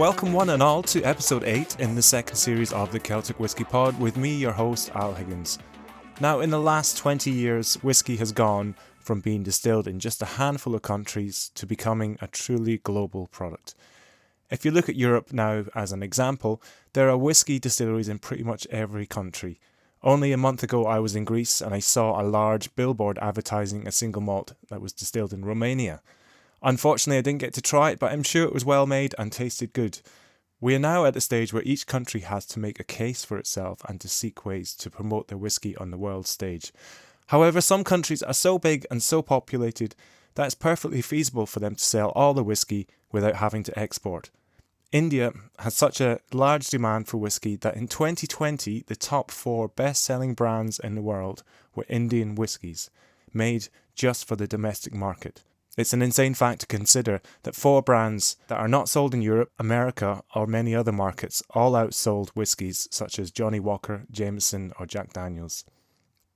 Welcome one and all to episode 8 in the second series of the Celtic Whisky Pod with me, your host, Al Higgins. Now, in the last 20 years, whisky has gone from being distilled in just a handful of countries to becoming a truly global product. If you look at Europe now as an example, there are whisky distilleries in pretty much every country. Only a month ago I was in Greece and I saw a large billboard advertising a single malt that was distilled in Romania. Unfortunately, I didn't get to try it, but I'm sure it was well made and tasted good. We are now at the stage where each country has to make a case for itself and to seek ways to promote their whisky on the world stage. However, some countries are so big and so populated that it's perfectly feasible for them to sell all the whisky without having to export. India has such a large demand for whisky that in 2020, the top 4 best-selling brands in the world were Indian whiskies, made just for the domestic market. It's an insane fact to consider that 4 brands that are not sold in Europe, America or many other markets all outsold whiskies such as Johnnie Walker, Jameson or Jack Daniels.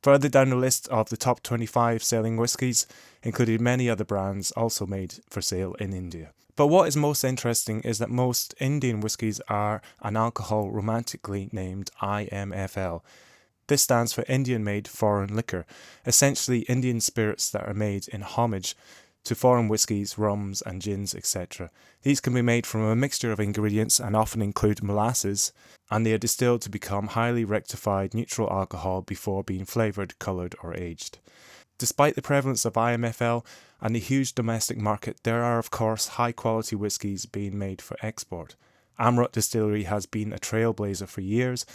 Further down the list of the top 25 selling whiskies included many other brands also made for sale in India. But what is most interesting is that most Indian whiskies are an alcohol romantically named IMFL. This stands for Indian-made foreign liquor, essentially Indian spirits that are made in homage to foreign whiskies, rums and gins, etc. These can be made from a mixture of ingredients and often include molasses, and they are distilled to become highly rectified neutral alcohol before being flavoured, coloured or aged. Despite the prevalence of IMFL and the huge domestic market, there are of course high quality whiskies being made for export. Amrut Distillery has been a trailblazer for years,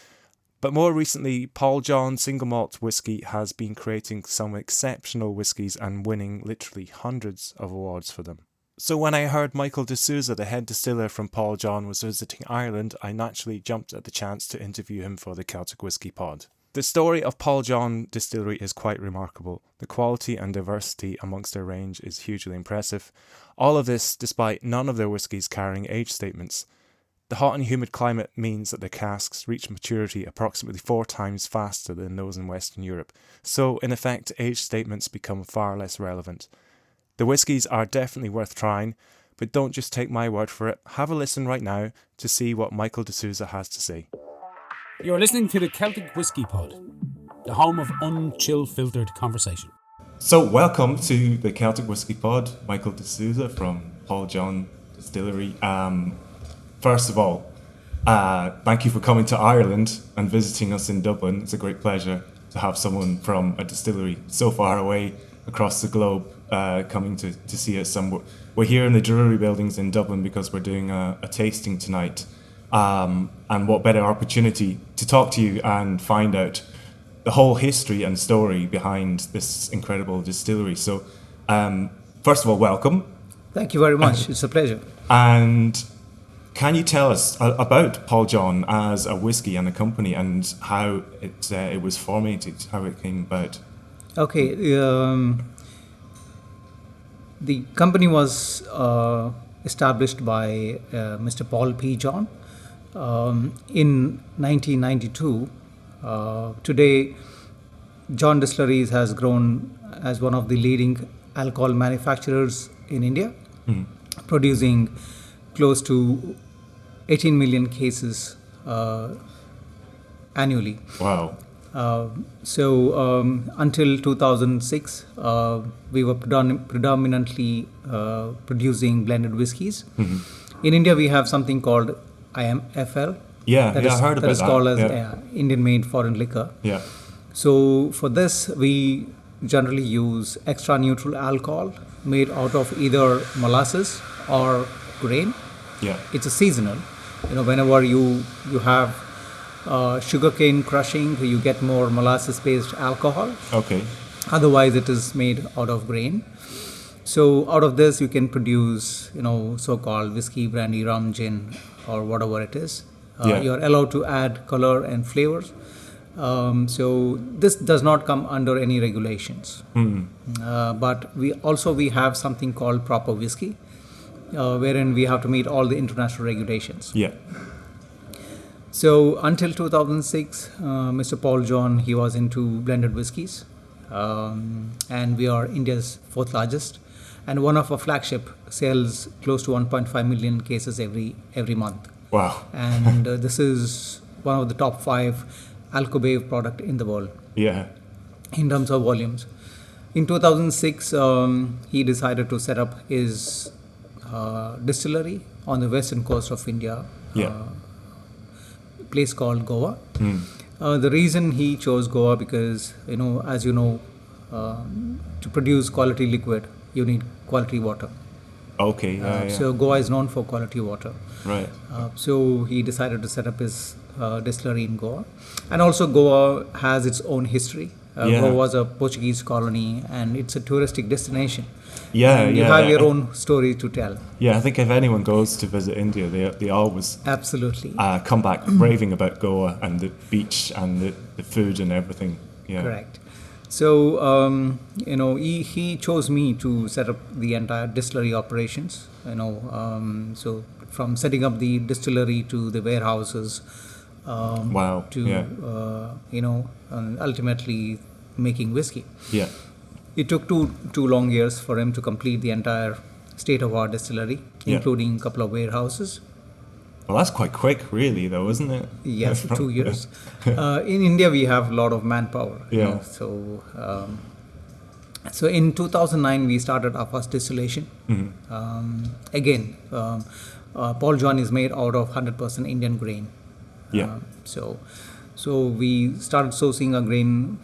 but more recently Paul John single malt whisky has been creating some exceptional whiskies and winning literally hundreds of awards for them. So when I heard Michael D'Souza, the head distiller from Paul John, was visiting Ireland, I naturally jumped at the chance to interview him for the Celtic Whisky Pod. The story of Paul John Distillery is quite remarkable. The quality and diversity amongst their range is hugely impressive. All of this despite none of their whiskies carrying age statements. The hot and humid climate means that their casks reach maturity approximately 4 times faster than those in Western Europe, so in effect age statements become far less relevant. The whiskies are definitely worth trying, but don't just take my word for it. Have a listen right now to see what Michael D'Souza has to say. You're listening to the Celtic Whisky Pod, the home of unchill-filtered conversation. So welcome to the Celtic Whisky Pod, Michael D'Souza from Paul John Distillery. First of all, thank you for coming to Ireland and visiting us in Dublin. It's a great pleasure to have someone from a distillery so far away across the globe coming to see us. We're here in the Drury buildings in Dublin because we're doing a tasting tonight. And what better opportunity to talk to you and find out the whole history and story behind this incredible distillery. So, first of all, welcome. Thank you very much. It's a pleasure. And can you tell us about Paul John as a whiskey and a company and how it was formatted, how it came about? Okay. The company was established by Mr. Paul P. John in 1992. Today, John Distilleries has grown as one of the leading alcohol manufacturers in India, producing close to 18 million cases annually. Wow. Until 2006, we were predominantly producing blended whiskies. In India, we have something called IMFL. I heard about that. That is called as Indian-made foreign liquor. Yeah. So for this, we generally use extra neutral alcohol made out of either molasses or grain. Yeah. It's a seasonal. Whenever you have sugarcane crushing, you get more molasses-based alcohol. Okay. Otherwise, it is made out of grain. So out of this, you can produce, so-called whiskey, brandy, rum, gin, or whatever it is. You're allowed to add color and flavors. So this does not come under any regulations. But we have something called proper whiskey, wherein we have to meet all the international regulations. Yeah. So until 2006, Mr. Paul John, he was into blended whiskies, and we are India's 4th largest. and one of our flagship sells close to 1.5 million cases every month. Wow. And this is one of the top 5 alcobev product in the world. Yeah. In terms of volumes. In 2006, he decided to set up his distillery on the western coast of India, place called Goa. The reason he chose Goa because, as you know, to produce quality liquid, you need quality water. Okay. So Goa is known for quality water. Right. So he decided to set up his distillery in Goa. And also Goa has its own history. Goa was a Portuguese colony and it's a touristic destination. And you have your own story to tell. Yeah, I think if anyone goes to visit India, they always absolutely come back raving about Goa and the beach and the food and everything. Yeah. Correct. So, he chose me to set up the entire distillery operations, so from setting up the distillery to the warehouses, ultimately making whiskey. Yeah. It took two long years for him to complete the entire state-of-art distillery, including a couple of warehouses. Well, that's quite quick, really, though, isn't it? Yes, 2 years. In India, we have a lot of manpower. Yeah. So in 2009, we started our first distillation. Again, Paul John is made out of 100% Indian grain. Yeah. So we started sourcing our grain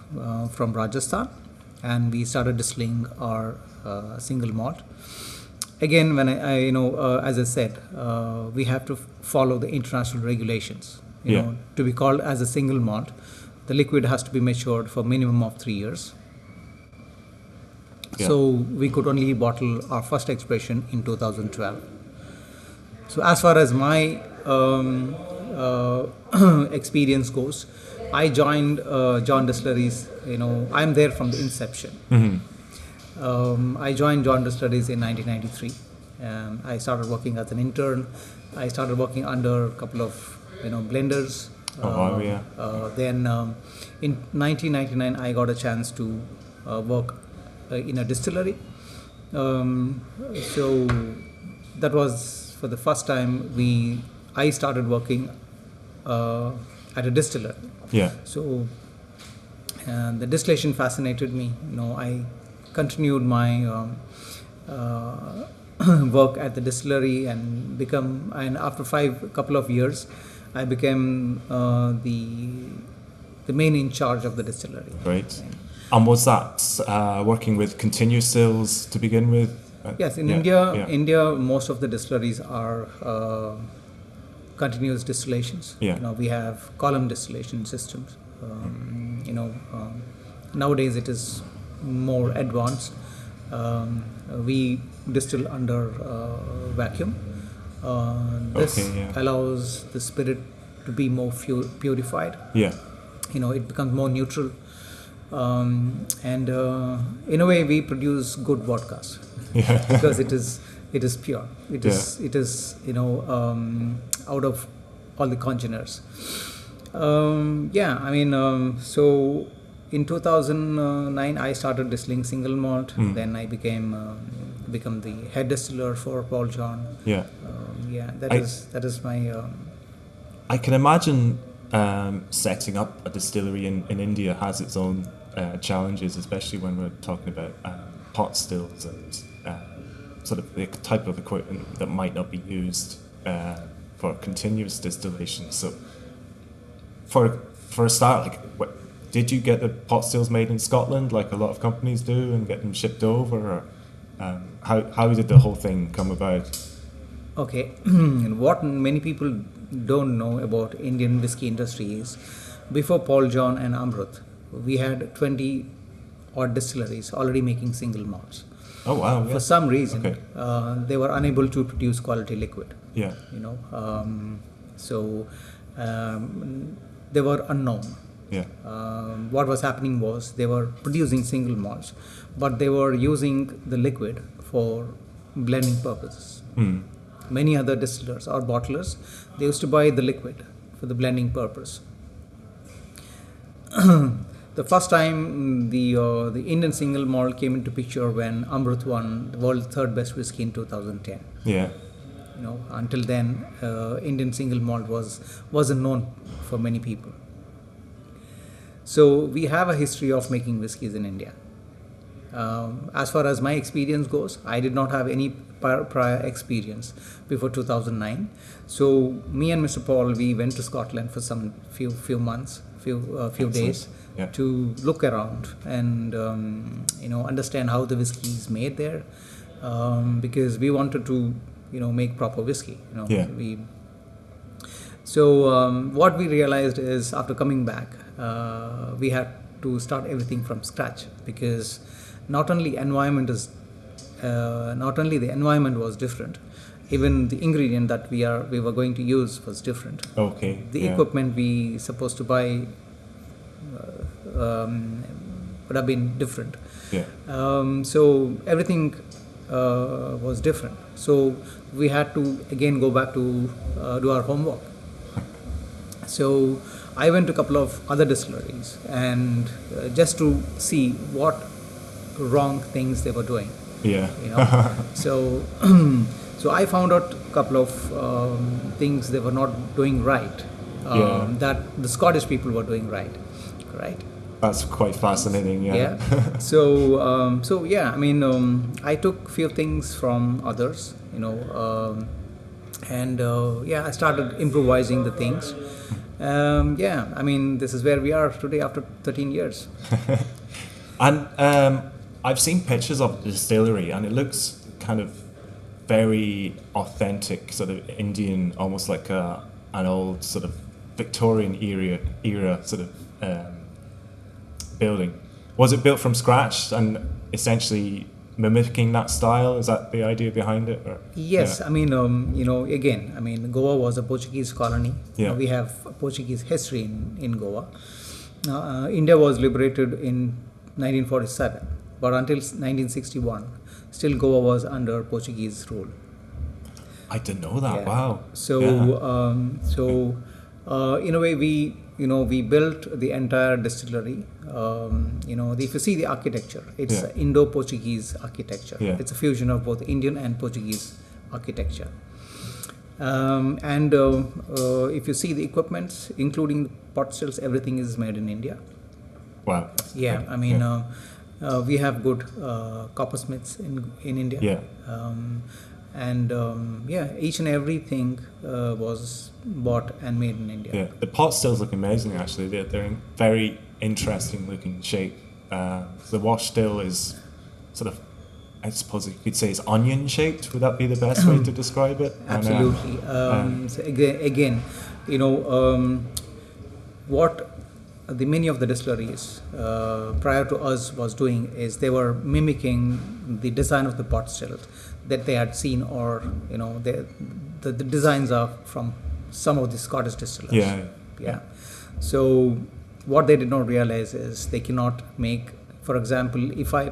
from Rajasthan, and we started distilling our single malt. Again, when as I said, we have to follow the international regulations. To be called as a single malt, the liquid has to be matured for minimum of 3 years. Yeah. So we could only bottle our first expression in 2012. So as far as my experience goes, I joined John Distilleries. I'm there from the inception. I joined John Distilleries in 1993. I started working as an intern. I started working under a couple of blenders. Then in 1999, I got a chance to work in a distillery. So that was for the first time I started working at a distiller. Yeah. So the distillation fascinated me. I continued my work at the distillery and after couple of years, I became the main in charge of the distillery. Great. And was that working with continuous stills to begin with? Yes, in India, most of the distilleries are continuous distillations. Yeah. We have column distillation systems. Nowadays it is more advanced. We distill under vacuum. This allows the spirit to be more purified. Yeah. It becomes more neutral. And in a way we produce good vodkas. Yeah. Because it is pure. It is out of all the congeners. So in 2009 I started distilling single malt. Then I become the head distiller for Paul John. Yeah. That is my. I can imagine setting up a distillery in India has its own challenges, especially when we're talking about pot stills and sort of the type of equipment that might not be used for continuous distillation. So for a start, did you get the pot stills made in Scotland like a lot of companies do and get them shipped over? Or how did the whole thing come about? Okay, what many people don't know about Indian whiskey industry is before Paul John and Amrut, we had 20 odd distilleries already making single malts. Oh wow! Yeah. For some reason, they were unable to produce quality liquid. Yeah. They were unknown. Yeah. What was happening was they were producing single malts, but they were using the liquid for blending purposes. Many other distillers or bottlers, they used to buy the liquid for the blending purpose. The first time the Indian single malt came into picture when Amrut won the world's third best whiskey in 2010. Yeah. Until then, Indian single malt wasn't known for many people. So we have a history of making whiskies in India. As far as my experience goes, I did not have any prior experience before 2009. So me and Mr. Paul, we went to Scotland for some few months, few days, to look around and understand how the whiskey is made there, because we wanted to make proper whiskey. What we realized is, after coming back, we had to start everything from scratch, because not only the environment was different, even the ingredient that we were going to use was different. Okay. The equipment we supposed to buy would have been different. Yeah. So everything was different. So we had to again go back to do our homework. So I went to a couple of other distilleries and just to see what wrong things they were doing. Yeah. So so I found out a couple of things they were not doing right, that the Scottish people were doing right. That's quite fascinating. Yeah. So I mean, I took few things from others, and I started improvising the things. I mean, this is where we are today after 13 years. And I've seen pictures of the distillery, and it looks kind of very authentic, sort of Indian, almost like an old sort of Victorian era sort of building. Was it built from scratch and essentially mimicking that style? Is that the idea behind it? Or? Yes, I mean, again, I mean, Goa was a Portuguese colony. Yeah. We have Portuguese history in Goa. India was liberated in 1947, but until 1961, still Goa was under Portuguese rule. I didn't know that. Yeah. Wow. So, in a way, we built the entire distillery. If you see the architecture, it's Indo-Portuguese architecture. Yeah. It's a fusion of both Indian and Portuguese architecture. If you see the equipment, including the pot stills, everything is made in India. Wow. Yeah, I mean, we have good coppersmiths in India. Yeah. Each and everything was bought and made in India. Yeah, the pot stills look amazing. Actually, they're in very interesting looking shape. The wash still is sort of, I suppose you could say, it's onion shaped. Would that be the best way to describe it? Absolutely. So again, what many of the distilleries prior to us was doing is they were mimicking the design of the pot still that they had seen, or the designs are from some of the Scottish distillers. Yeah. So what they did not realize is they cannot make, for example,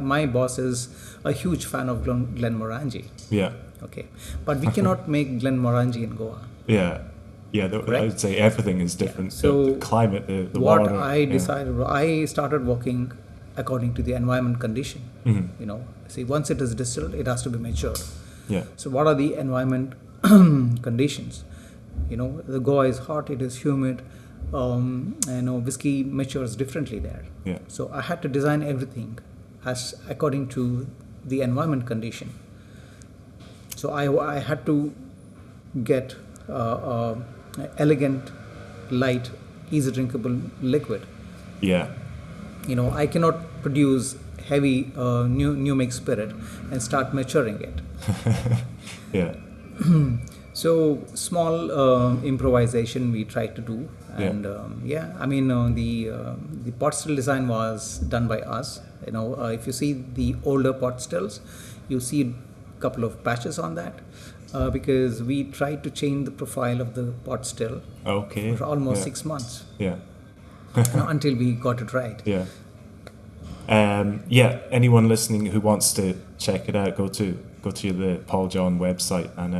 my boss is a huge fan of Glenmorangie. Yeah. Okay, but we cannot make Glenmorangie in Goa. Yeah. I would say everything is different. Yeah. So the climate, the what water. I decided, I started working according to the environment condition. Mm-hmm. See, once it is distilled, it has to be matured. Yeah. So what are the environment conditions? The Goa is hot, it is humid. Whiskey matures differently there. Yeah. So I had to design everything according to the environment condition. So I had to get elegant, light, easy drinkable liquid. Yeah. I cannot produce heavy new make spirit and start maturing it. Yeah. So small improvisation we tried to do, and the pot still design was done by us. If you see the older pot stills, you see a couple of patches on that. Because we tried to change the profile of the pot still for almost 6 months. Yeah. Until we got it right. Yeah. Anyone listening who wants to check it out, go to the Paul John website, and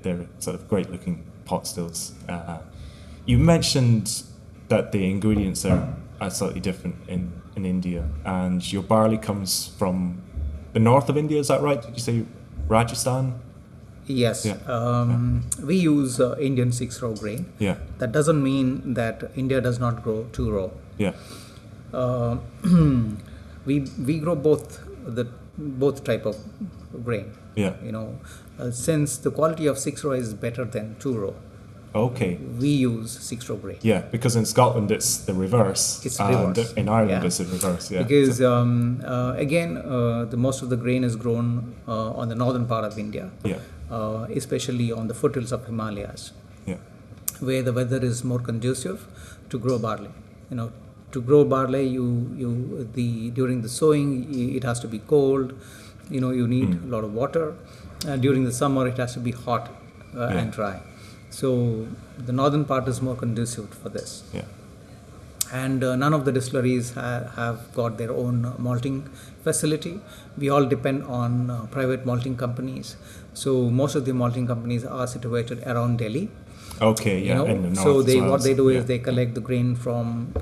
they're sort of great looking pot stills. You mentioned that the ingredients are slightly different in India. And your barley comes from the north of India, is that right? Did you say Rajasthan? Yes. Yeah. We use Indian 6-row grain. Yeah. That doesn't mean that India does not grow 2-row. Yeah. We grow both type of grain. Yeah. Since the quality of 6-row is better than 2-row, Okay. we use 6-row grain. Yeah, because in Scotland it's the reverse. It's and reverse. in Ireland Yeah. it's the reverse. Yeah. Because the most of the grain is grown on the northern part of India, Yeah. Especially on the foothills of Himalayas, Yeah. where the weather is more conducive to grow barley. To grow barley, during the sowing it has to be cold. You need a lot of water. During the summer it has to be hot and dry. So the northern part is more conducive for this. Yeah. And none of the distilleries have got their own malting facility. We all depend on private malting companies. So most of the malting companies are situated around Delhi. Okay. Yeah. In the north. So as well. what they do Yeah. is they collect the grain from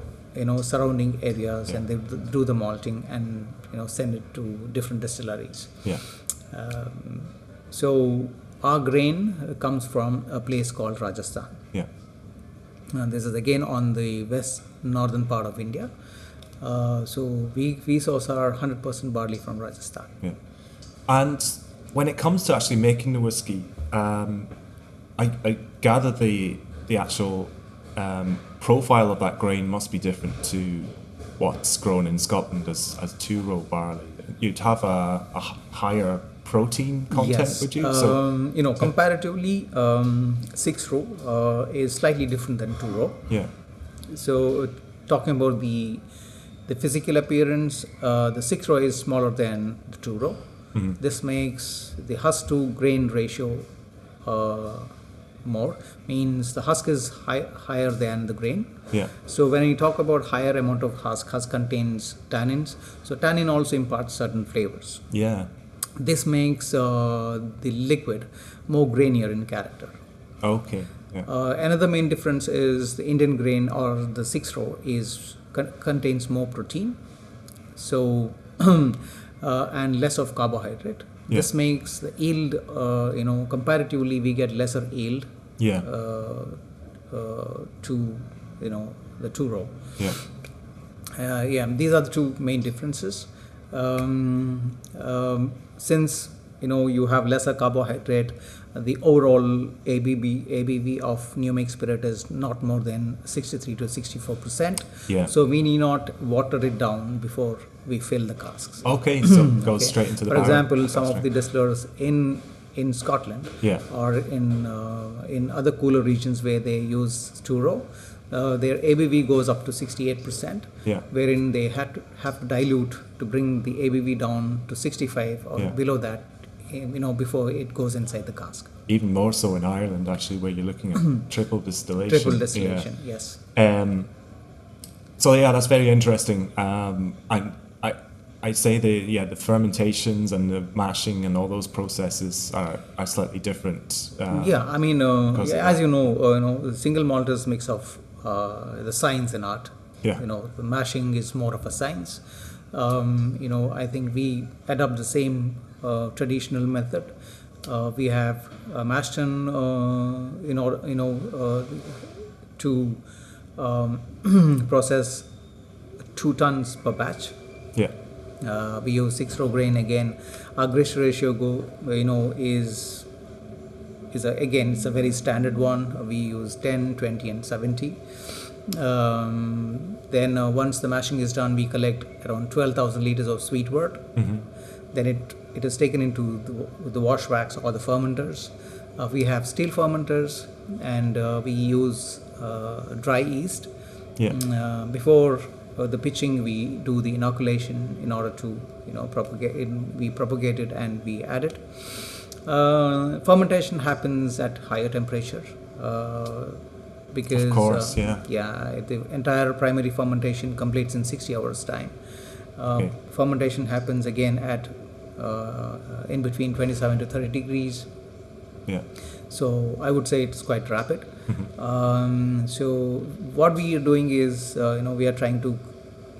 surrounding areas, and they do the malting and send it to different distilleries. Yeah. So our grain comes from a place called Rajasthan. Yeah. And this is again on the northern part of India. So we source our 100% barley from Rajasthan. Yeah. And when it comes to actually making the whiskey, I gather the actual profile of that grain must be different to what's grown in Scotland as 2-row barley. You'd have a higher protein content, Yes. would you? Comparatively, 6-row is slightly different than 2-row. Yeah. So talking about the physical appearance, the 6-row is smaller than the 2-row. Mm-hmm. This makes the husk to grain ratio more, means the husk is higher than the grain. Yeah. So when you talk about higher amount of husk contains tannins. So tannin also imparts certain flavors. Yeah. This makes the liquid more grainier in character. Okay. Yeah. Another main difference is the Indian grain or the 6-row contains more protein, so and less of carbohydrate. Yeah. This makes the yield, comparatively we get lesser yield. Yeah. To the 2-row. Yeah. These are the two main differences. Since you have lesser carbohydrate, the overall ABV of new make spirit is not more than 63 to 64%. Yeah. So we need not water it down before we fill the casks. Okay, so it goes straight into the For barrel. example, some That's of the right. distillers in Scotland or in other cooler regions where they use 2-row, their ABV goes up to 68%, wherein they have to dilute to bring the ABV down to 65 or below that, before it goes inside the cask. Even more so in Ireland, actually, where you're looking at triple distillation. Triple distillation, yes. So yeah, that's very interesting. I'd say the fermentations and the mashing and all those processes are slightly different. As the single malt is mix of the science and art. Yeah. The mashing is more of a science. I think we adopt the same traditional method. We have mashed in to process 2 tons per batch. Yeah. We use 6-row grain again. Our grist ratio is it's a very standard one. We use 10, 20 and 70. Then once the mashing is done, we collect around 12,000 liters of sweet wort. Mm-hmm. Then it is taken into the wash wax or the fermenters. We have steel fermenters, and we use dry yeast. Yeah. Before the pitching, we do the inoculation in order to propagate it. We propagate it and we add it. Fermentation happens at higher temperature because of course, the entire primary fermentation completes in 60 hours time. Fermentation happens again at in between 27 to 30 degrees. Yeah. So I would say it's quite rapid. So what we are doing is, we are trying to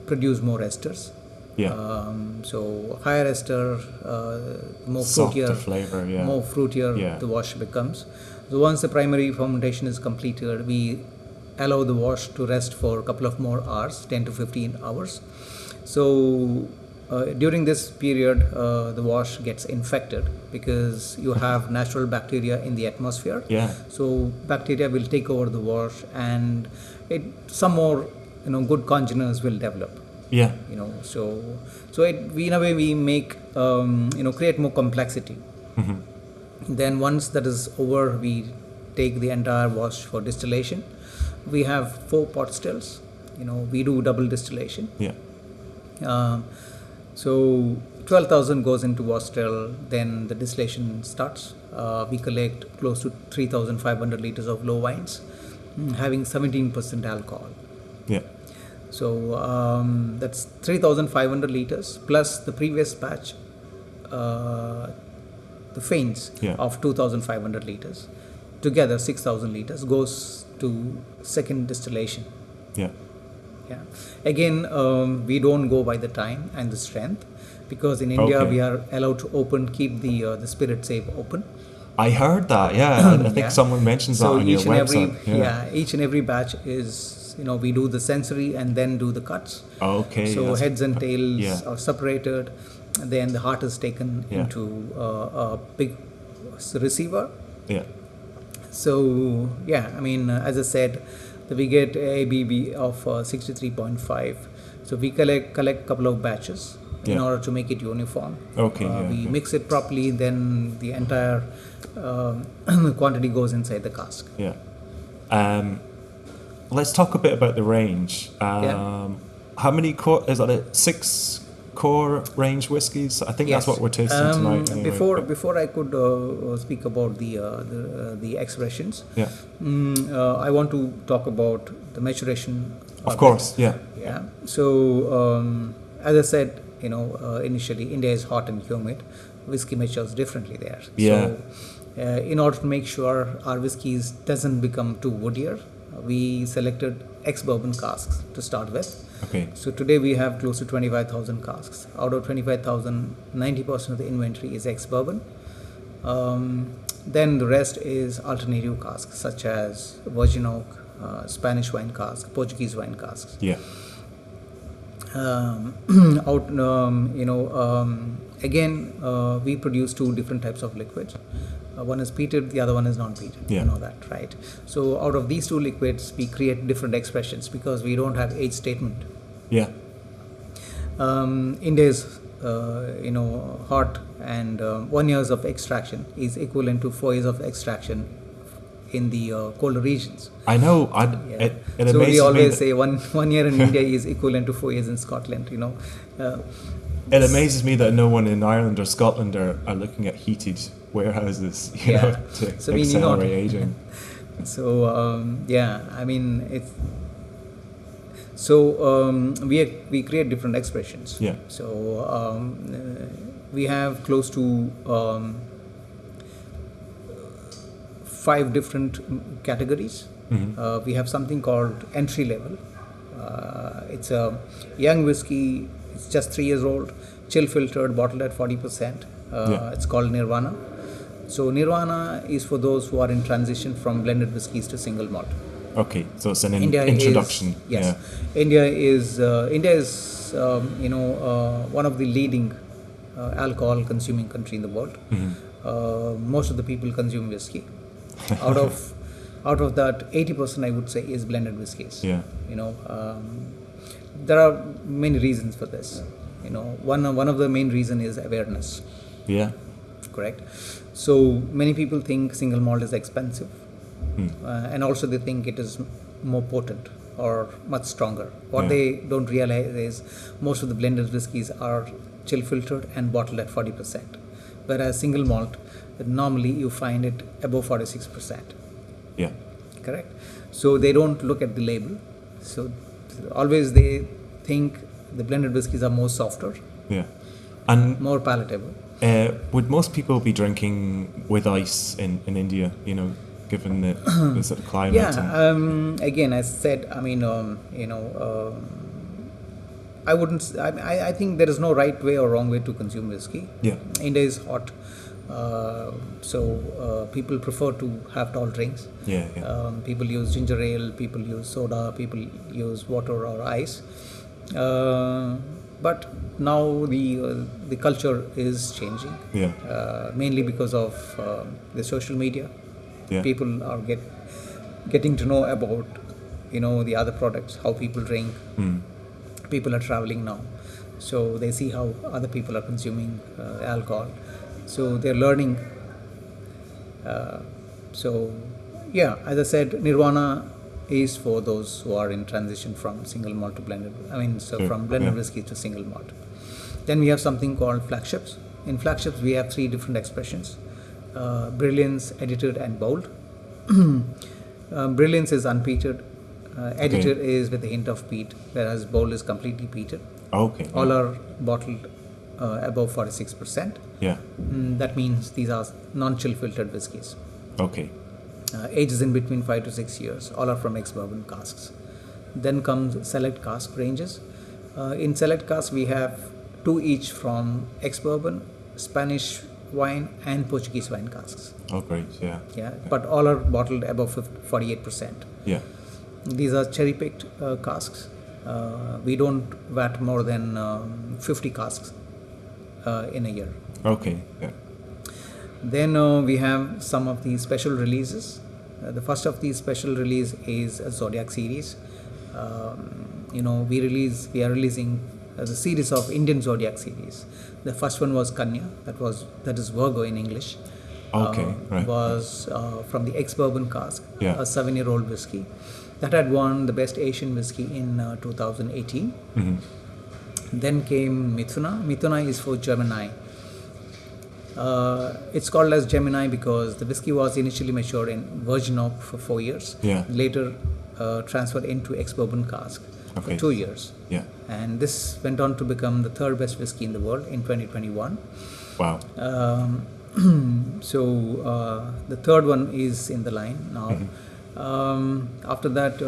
produce more esters. Yeah. So higher ester, more Softer fruitier, flavour, yeah. more fruitier Yeah. the wash becomes. So once the primary fermentation is completed, we allow the wash to rest for a couple of more hours, 10 to 15 hours. So during this period, the wash gets infected because you have natural bacteria in the atmosphere. Yeah. So bacteria will take over the wash, and some more good congeners will develop. Yeah. So we in a way we make create more complexity. Then once that is over, we take the entire wash for distillation. We have 4 pot stills. We do double distillation. Yeah. So 12,000 goes into wash still, then the distillation starts. We collect close to 3,500 liters of low wines, having 17% alcohol. Yeah. So that's 3,500 liters plus the previous batch, the faints of 2,500 liters. Together 6,000 liters goes to second distillation. Yeah. Yeah. Again, we don't go by the time and the strength, because in India we are allowed to keep the spirit safe open. I heard that. Yeah, I think someone mentions that on your website. Each and every batch is, we do the sensory and then do the cuts. Okay. So heads and tails are separated. Then the heart is taken into a big receiver. Yeah. So as I said, we get ABV of 63.5. So we collect a couple of batches in order to make it uniform. Okay. We mix it properly, then the entire quantity goes inside the cask. Yeah. Let's talk a bit about the range. How many core is that? 6 core range whiskies. I think that's what we're tasting tonight. Anyway. Before I could speak about the expressions, I want to talk about the maturation. Of course, yeah. So as I said, initially India is hot and humid. Whiskey matures differently there. Yeah. So in order to make sure our whiskeys doesn't become too woodier, we selected ex-bourbon casks to start with. Okay. So today we have close to 25,000 casks. Out of 25,000, 90% of the inventory is ex-bourbon. Then the rest is alternative casks such as virgin oak, Spanish wine cask, Portuguese wine casks. Yeah. Again, we produce 2 different types of liquids. One is peated, the other one is non-peated. Yeah. You know that, right? So out of these 2 liquids, we create different expressions because we don't have age statement. Yeah. India is, hot, and 1 year of extraction is equivalent to 4 years of extraction in the colder regions. I know. It so we always me say one year in India is equivalent to 4 years in Scotland. It amazes me that no one in Ireland or Scotland are looking at heated warehouses, to accelerate aging. So it's. So we create different expressions. Yeah. So we have close to 5 different categories. Mm-hmm. We have something called entry level. It's a young whiskey. It's just 3 years old, chill filtered, bottled at 40%. It's called Nirvana. So Nirvana is for those who are in transition from blended whiskies to single malt. Okay, so it's an introduction. Yes. India is one of the leading alcohol consuming country in the world. Mm-hmm. Most of the people consume whiskey. Out of that, 80% I would say is blended whiskies. Yeah. There are many reasons for this. One of the main reason is awareness. Yeah. Correct. So many people think single malt is expensive, and also they think it is more potent or much stronger. What they don't realize is most of the blended whiskies are chill filtered and bottled at 40%, whereas single malt normally you find it above 46%. Yeah. Correct. So they don't look at the label. So always they think the blended whiskies are more softer, Yeah, and more palatable. Would most people be drinking with ice in India, given the sort of climate? Yeah, again, as said, I wouldn't. I think there is no right way or wrong way to consume whiskey. Yeah. India is hot, so people prefer to have tall drinks. Yeah, yeah. People use ginger ale. People use soda. People use water or ice. But now the culture is changing. Yeah. Mainly because of the social media. Yeah. People are getting to know about the other products, how people drink. People are traveling now, so they see how other people are consuming alcohol, so they're learning. So yeah, as I said, Nirvana is for those who are in transition from single malt to blended, from blended whiskey to single malt. Then we have something called flagships. In flagships we have three different expressions: brilliance, edited, and bold. Brilliance is unpeated. Edited is with a hint of peat, whereas bold is completely peated. Okay. All are bottled above 46%. Yeah. That means these are non-chill filtered whiskies. Okay. Ages in between 5 to 6 years. All are from ex-bourbon casks. Then comes select cask ranges. In select casks we have 2 each from ex-bourbon, Spanish wine, and Portuguese wine casks. Oh, great. Yeah. Yeah, but all are bottled above 48%. Yeah. These are cherry-picked casks. We don't vat more than 50 casks in a year. Okay. Yeah. Then we have some of the special releases. The first of these special release is a Zodiac series. We are releasing a series of Indian Zodiac series. The first one was Kanya, that is Virgo in English. Okay, right. Was from the ex-bourbon cask, Yeah. a 7-year-old whiskey that had won the best Asian whiskey in 2018. Then came Mithuna. Mithuna is for Gemini. It's called as Gemini because the whiskey was initially matured in virgin oak for 4 years. Yeah. Later transferred into ex-bourbon cask for 2 years. Yeah. And this went on to become the third best whiskey in the world in 2021. Wow. So the third one is in the line now. After that,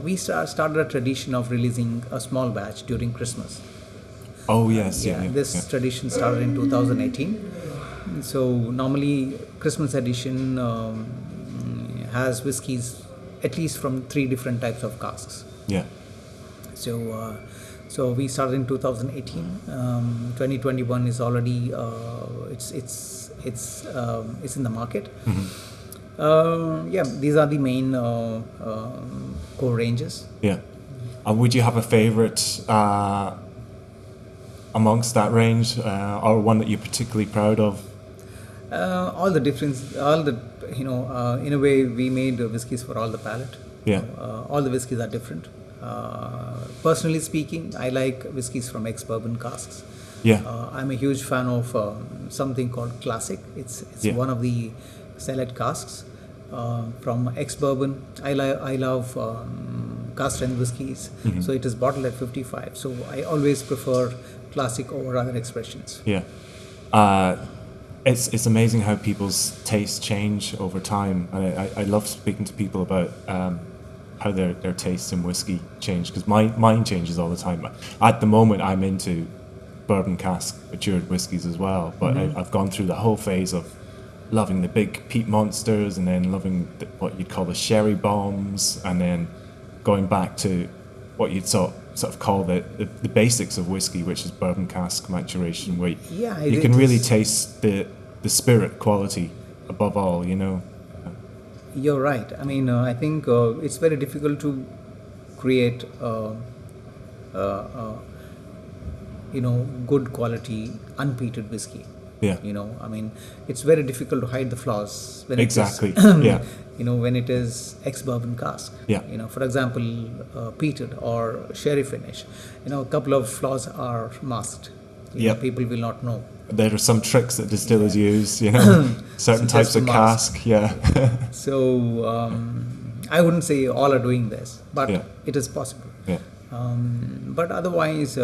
we started a tradition of releasing a small batch during Christmas. Oh yes, This tradition started in 2018. So normally Christmas edition has whiskies at least from 3 different types of casks. Yeah. So we started in 2018. 2021 is already it's in the market. These are the main core ranges. Yeah. And would you have a favorite amongst that range, or one that you're particularly proud of? In a way, we made whiskies for all the palate. Yeah. All the whiskies are different. Personally speaking, I like whiskies from ex-bourbon casks. Yeah. I'm a huge fan of something called Classic. It's one of the select casks from ex-bourbon. I love cask strength whiskies, so it is bottled at 55. So I always prefer Classic over other expressions. Yeah. It's amazing how people's tastes change over time, and I love speaking to people about how their tastes in whiskey change, because mine changes all the time. At the moment, I'm into bourbon cask matured whiskies as well, but I've gone through the whole phase of loving the big peat monsters, and then loving what you'd call the sherry bombs, and then going back to what you'd sort of call the basics of whiskey, which is bourbon cask maturation, where you can really taste the spirit quality above all, You're right. I think it's very difficult to create good quality unpeated whiskey. Yeah. It's very difficult to hide the flaws when exactly. It is, Yeah. When it is ex-bourbon cask. Yeah. For example, peated or sherry finish. A couple of flaws are masked. People will not know. There are some tricks that distillers use, certain types of cask. Yeah. So I wouldn't say all are doing this, but it is possible. Yeah. But otherwise,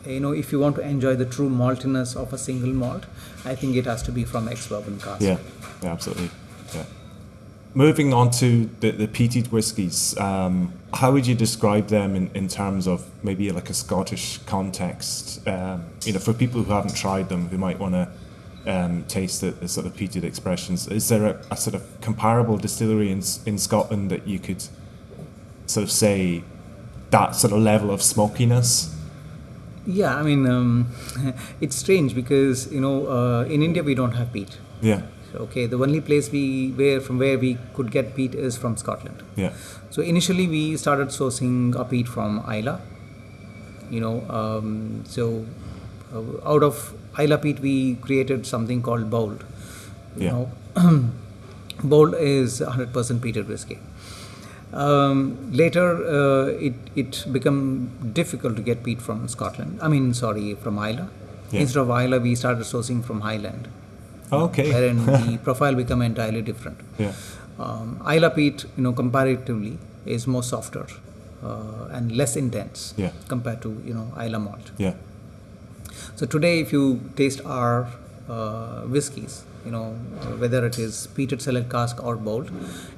if you want to enjoy the true maltiness of a single malt, I think it has to be from ex-bourbon cask. Yeah, absolutely. Yeah. Moving on to the peated whiskies, how would you describe them in terms of maybe like a Scottish context? For people who haven't tried them, who might want to taste the sort of peated expressions, is there a sort of comparable distillery in Scotland that you could sort of say that sort of level of smokiness? Yeah, I mean, it's strange because in India we don't have peat. Yeah. Okay, the only place from where we could get peat is from Scotland. Yeah. So initially we started sourcing our peat from Islay. Out of Islay peat we created something called Bold. Bold is 100% peated whiskey. Later, it became difficult to get peat from Scotland. From Islay. Yeah. Instead of Islay, we started sourcing from Highland. Okay. Wherein the profile become entirely different. Yeah. Islay peat, comparatively, is more softer and less intense compared to Islay malt. Yeah. So today, if you taste our whiskies, whether it is peated cellar cask or bold,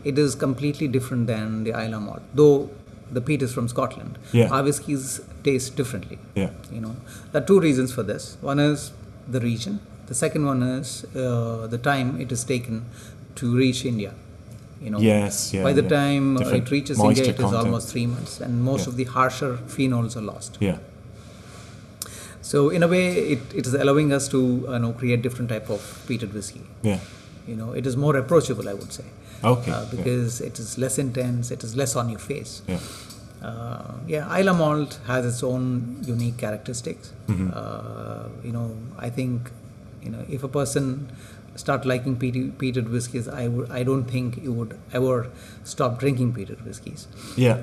it is completely different than the Islay malt. Though the peat is from Scotland, our whiskies taste differently. Yeah. There are two reasons for this. One is the region. The second one is the time it is taken to reach India. By the time it reaches India, it is almost 3 months, and most of the harsher phenols are lost. Yeah. So in a way, it is allowing us to create different type of peated whiskey. Yeah. It is more approachable, I would say. Okay. Because it is less intense, it is less on your face. Yeah. Islay malt has its own unique characteristics. I think if a person start liking peated whiskies, I don't think you would ever stop drinking peated whiskies. Yeah.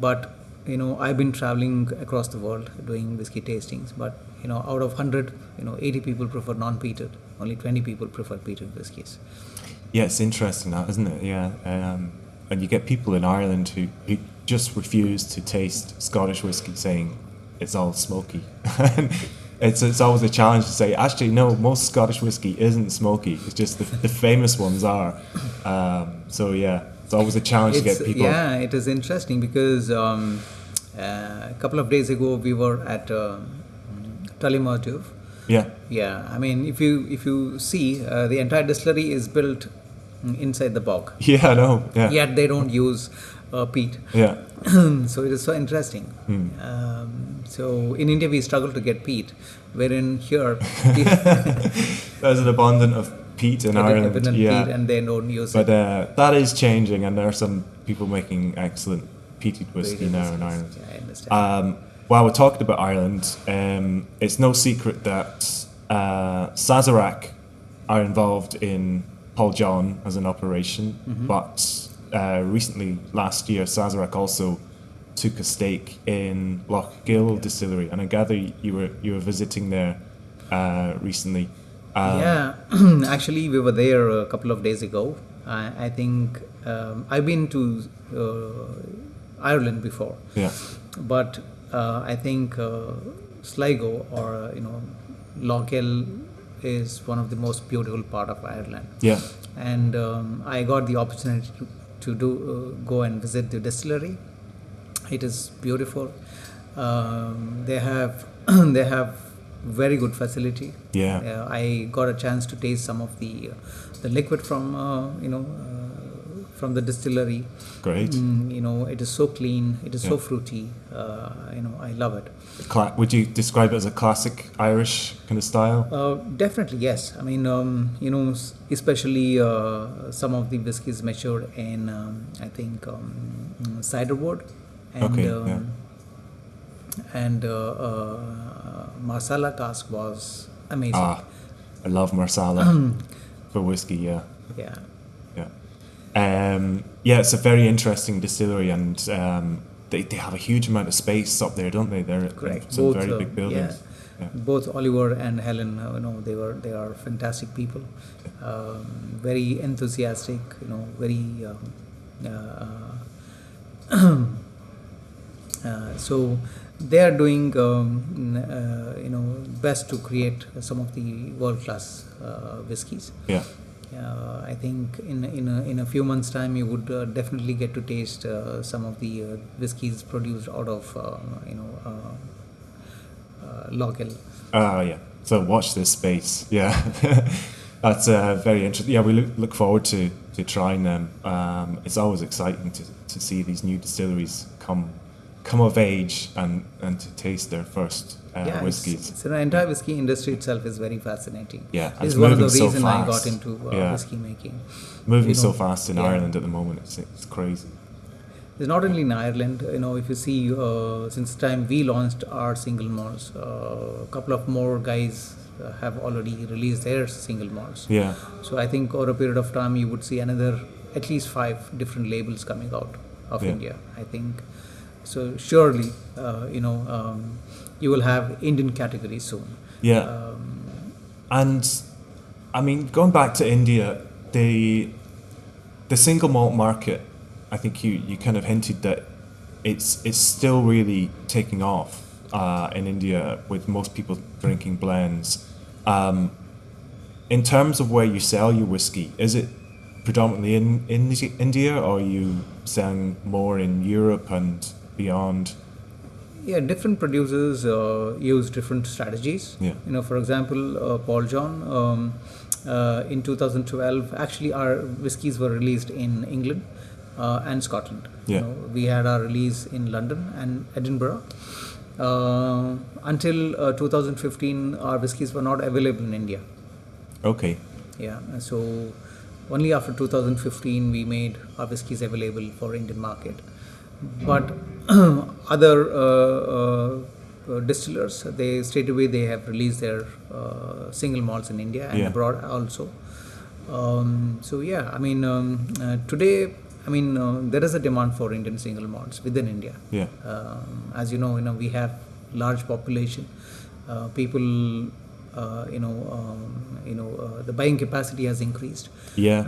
But I've been traveling across the world doing whiskey tastings, but out of 100, 80 people prefer non-peated, only 20 people prefer peated whiskies. Yeah, it's interesting that, isn't it? Yeah. And you get people in Ireland who just refuse to taste Scottish whiskey, saying it's all smoky. It's always a challenge to say, actually, no, most Scottish whiskey isn't smoky. It's just the famous ones are. So yeah, it's always a challenge to get people. Yeah, it is interesting because a couple of days ago we were at Tullamore. Yeah. Yeah, I mean, if you see, the entire distillery is built inside the bog. Yeah, I know. Yeah. Yet they don't use peat. Yeah. So it is so interesting. So in India we struggle to get peat, wherein here there's an abundance of peat in Ireland. Peat and they don't use it. But that is changing, and there are some people making excellent peated whiskey now in Ireland. Yeah, I understand. While we're talking about Ireland, it's no secret that Sazerac are involved in Paul John as an operation, but recently, last year, Sazerac also took a stake in Lochgill Distillery, and I gather you were visiting there recently. Actually, we were there a couple of days ago. I think I've been to Ireland before. Yeah. But I think Sligo or Lochgill is one of the most beautiful part of Ireland. Yeah. And I got the opportunity to go and visit the distillery. It is beautiful. They have very good facility. Yeah. I got a chance to taste some of the liquid from the distillery. Great. It is so clean. It is so fruity. I love it. Would you describe it as a classic Irish kind of style? Definitely, yes. I mean, especially some of the whiskies matured in, I think, cider wood. And Marsala cask was amazing. I love Marsala for whiskey. Yeah. Yeah. Yeah. It's a very interesting distillery, and they have a huge amount of space up there, don't they? They're correct. Some very big buildings. Yeah. Both Oliver and Helen, they are fantastic people. Very enthusiastic. Very So they are doing best to create some of the world class whiskies. Yeah. I think in a few months' time, you would definitely get to taste some of the whiskies produced out of Lochel. Yeah. So watch this space. Yeah. That's very interesting. Yeah, we look forward to trying them. It's always exciting to see these new distilleries come of age and to taste their first whiskies. It's an entire whiskey industry itself is very fascinating. Yeah, This is one of the reasons I got into whiskey making. Moving so fast in Ireland at the moment, it's crazy. It's not only in Ireland. If you see, since the time we launched our single malts, a couple of more guys have already released their single malts. Yeah. So I think over a period of time, you would see another at least 5 different labels coming out of India. I think. So surely, you will have Indian categories soon. Yeah. And I mean, going back to India, the single malt market, I think you kind of hinted that it's still really taking off in India, with most people drinking blends. In terms of where you sell your whiskey, is it predominantly in India, or are you selling more in Europe and beyond? Yeah, different producers use different strategies. Yeah. For example, Paul John, in 2012, actually our whiskies were released in England and Scotland. Yeah. We had our release in London and Edinburgh. Until 2015, our whiskies were not available in India. Okay. Yeah, so only after 2015 we made our whiskies available for Indian market. But other distillers, they straight away they have released their single malts in India and abroad also. So yeah, I mean today, I mean there is a demand for Indian single malts within India. Yeah. As you know, we have large population, people. The buying capacity has increased. Yeah.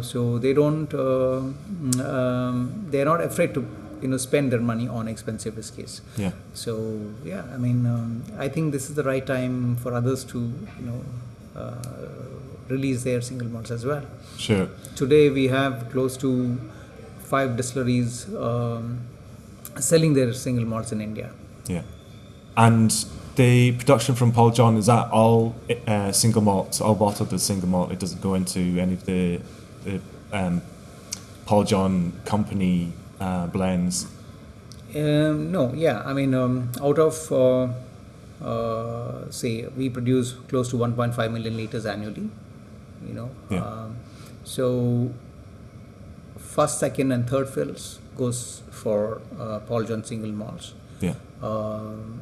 So they don't. They're not afraid to spend their money on expensive whiskies. Yeah. So yeah, I mean, I think this is the right time for others to release their single malts as well. Sure. Today we have close to 5 distilleries selling their single malts in India. Yeah. And the production from Paul John, is that all single malt, all bottled as single malt? It doesn't go into any of the Paul John company blends? No, yeah. I mean, out of, say, we produce close to 1.5 million liters annually, Yeah. So first, second and third fills goes for Paul John single malts. Yeah.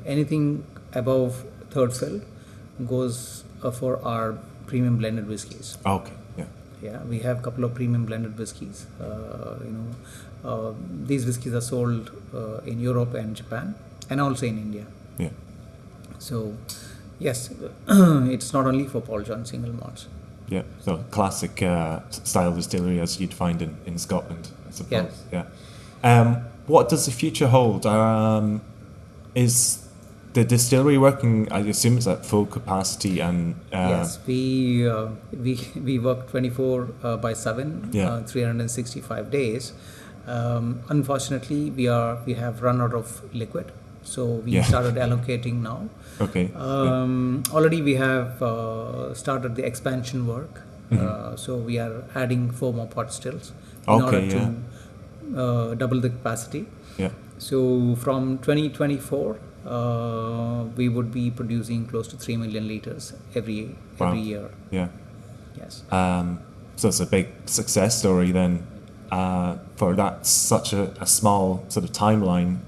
Anything above third fill goes for our premium blended whiskies. Okay. Yeah. Yeah, we have a couple of premium blended whiskies. These whiskies are sold in Europe and Japan, and also in India. Yeah. So, yes, it's not only for Paul John single malts. Yeah. So classic style distillery as you'd find in Scotland, I suppose. Yeah. What does the future hold? Is the distillery working? I assume it's at full capacity, and yes, we work 24/7, 365 days. Unfortunately, we have run out of liquid, so we started allocating now. Okay. Already we have started the expansion work. So we are adding 4 more pot stills in order to double the capacity. Yeah. So from 2024, we would be producing close to 3 million liters every year. Yeah. Yes. So it's a big success story then, for that such a small sort of timeline.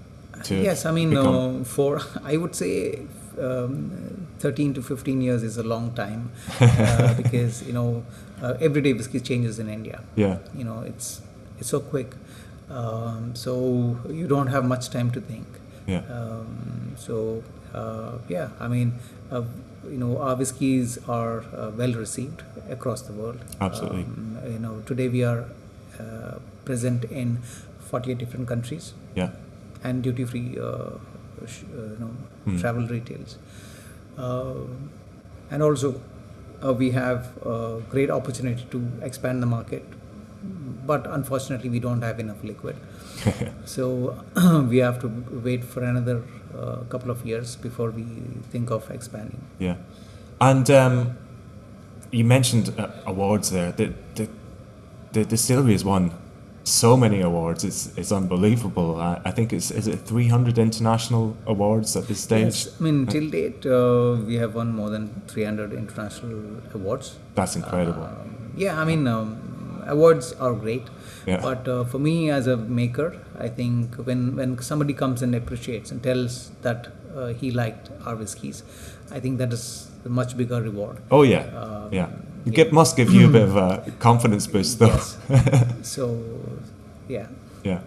Yes, I mean, for I would say 13 to 15 years is a long time, because everyday whiskey changes in India. Yeah. It's so quick, so you don't have much time to think. Yeah. I mean, our whiskies are well received across the world. Absolutely. Today we are present in 48 different countries. Yeah. and duty-free travel retails. And also we have a great opportunity to expand the market, but unfortunately we don't have enough liquid. So we have to wait for another couple of years before we think of expanding. Yeah. And you mentioned awards there. The distillery has won so many awards. It's unbelievable. I think is it 300 international awards at this stage? Yes, I mean till date we have won more than 300 international awards. That's incredible. Yeah, I mean awards are great. Yeah. But for me as a maker, I think when somebody comes and appreciates and tells that he liked our whiskies, I think that is a much bigger reward. Oh yeah, yeah. It must give you a bit of a confidence boost, though. Yes. So, yeah. Yeah.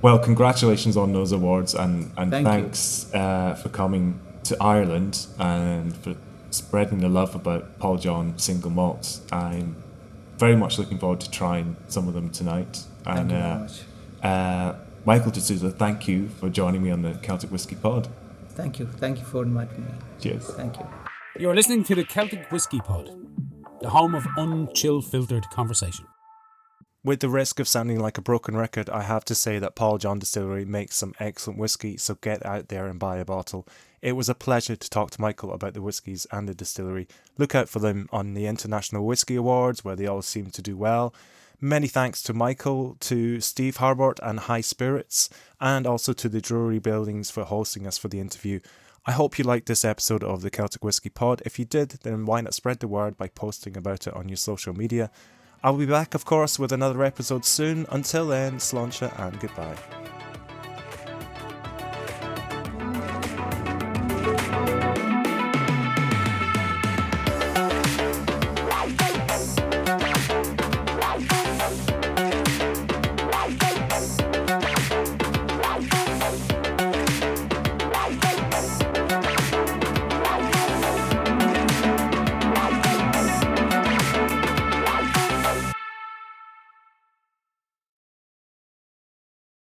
Well, congratulations on those awards, and thanks for coming to Ireland and for spreading the love about Paul John single malts. I'm very much looking forward to trying some of them tonight. Thank you very much. Michael D'Souza, thank you for joining me on the Celtic Whisky Pod. Thank you. Thank you for inviting me. Cheers. Thank you. You're listening to the Celtic Whisky Pod, the home of unchill filtered conversation. With the risk of sounding like a broken record, I have to say that Paul John Distillery makes some excellent whiskey, so get out there and buy a bottle. It was a pleasure to talk to Michael about the whiskies and the distillery. Look out for them on the International Whisky Awards, where they all seem to do well. Many thanks to Michael, to Steve Harbort and High Spirits, and also to the Drury Buildings for hosting us for the interview. I hope you liked this episode of the Celtic Whisky Pod. If you did, then why not spread the word by posting about it on your social media. I'll be back, of course, with another episode soon. Until then, sláinte and goodbye.